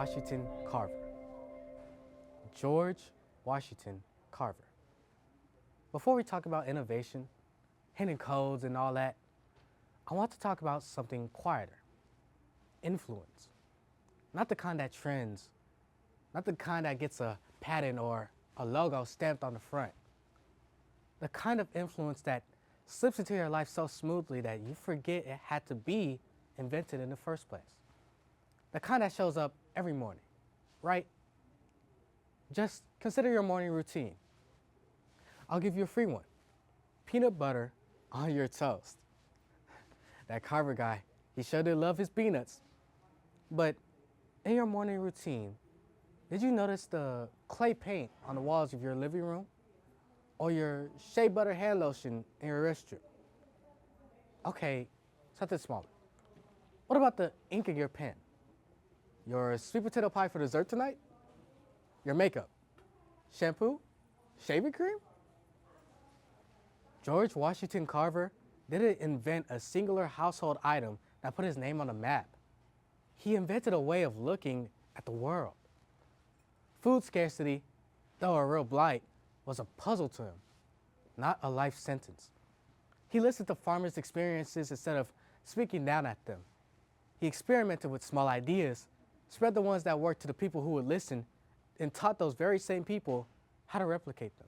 Washington Carver. George Washington Carver. Before we talk about innovation, hidden codes and all that, I want to talk about something quieter. Influence. Not the kind that trends, not the kind that gets a patent or a logo stamped on the front. The kind of influence that slips into your life so smoothly that you forget it had to be invented in the first place. The kind that shows up every morning, right? Just consider your morning routine. I'll give you a free one. Peanut butter on your toast. That Carver guy, he sure did love his peanuts. But in your morning routine, did you notice the clay paint on the walls of your living room? Or your shea butter hand lotion in your restroom? Okay, something smaller. What about the ink in your pen? Your sweet potato pie for dessert tonight? Your makeup? Shampoo? Shaving cream? George Washington Carver didn't invent a singular household item that put his name on the map. He invented a way of looking at the world. Food scarcity, though a real blight, was a puzzle to him, not a life sentence. He listened to farmers' experiences instead of speaking down at them. He experimented with small ideas, spread the ones that worked to the people who would listen, and taught those very same people how to replicate them.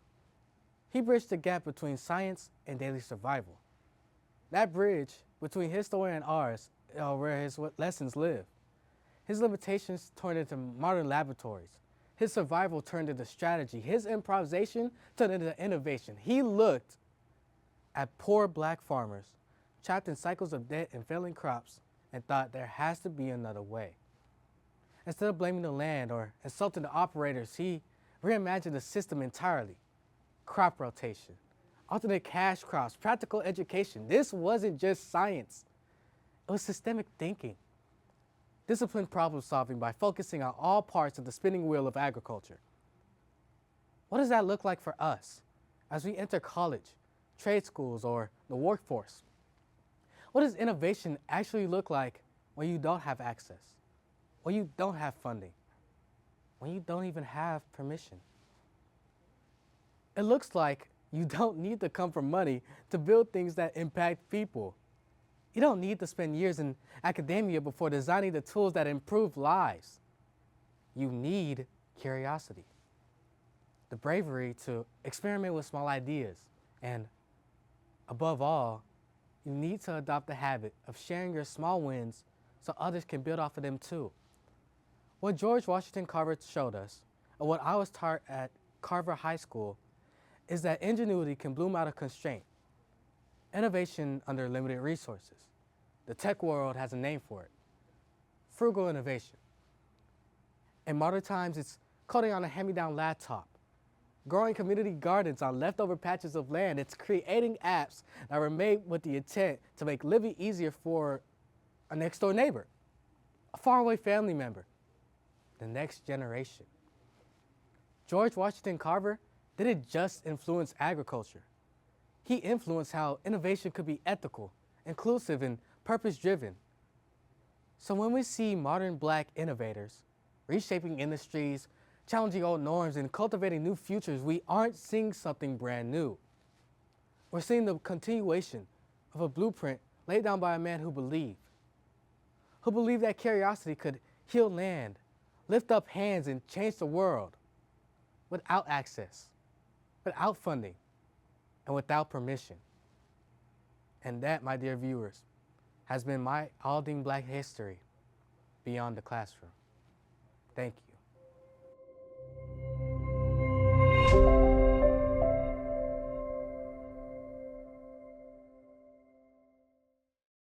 He bridged the gap between science and daily survival. That bridge between his story and ours, where his lessons live. His limitations turned into modern laboratories. His survival turned into strategy. His improvisation turned into innovation. He looked at poor black farmers trapped in cycles of debt and failing crops and thought there has to be another way. Instead of blaming the land or insulting the operators, he reimagined the system entirely. Crop rotation, alternate cash crops, practical education. This wasn't just science. It was systemic thinking. Disciplined problem solving by focusing on all parts of the spinning wheel of agriculture. What does that look like for us as we enter college, trade schools, or the workforce? What does innovation actually look like when you don't have access, when you don't have funding, when you don't even have permission? It looks like you don't need to come from money to build things that impact people. You don't need to spend years in academia before designing the tools that improve lives. You need curiosity, the bravery to experiment with small ideas, and above all, you need to adopt the habit of sharing your small wins so others can build off of them too. What George Washington Carver showed us, and what I was taught at Carver High School, is that ingenuity can bloom out of constraint. Innovation under limited resources. The tech world has a name for it. Frugal innovation. In modern times, it's coding on a hand-me-down laptop, growing community gardens on leftover patches of land. It's creating apps that were made with the intent to make living easier for a next-door neighbor, a faraway family member, the next generation. George Washington Carver didn't just influence agriculture. He influenced how innovation could be ethical, inclusive, and purpose-driven. So when we see modern black innovators reshaping industries, challenging old norms, and cultivating new futures, we aren't seeing something brand new. We're seeing the continuation of a blueprint laid down by a man who believed that curiosity could heal land, lift up hands, and change the world without access, without funding, and without permission. And that, my dear viewers, has been my Aldine Black History Beyond the Classroom. Thank you.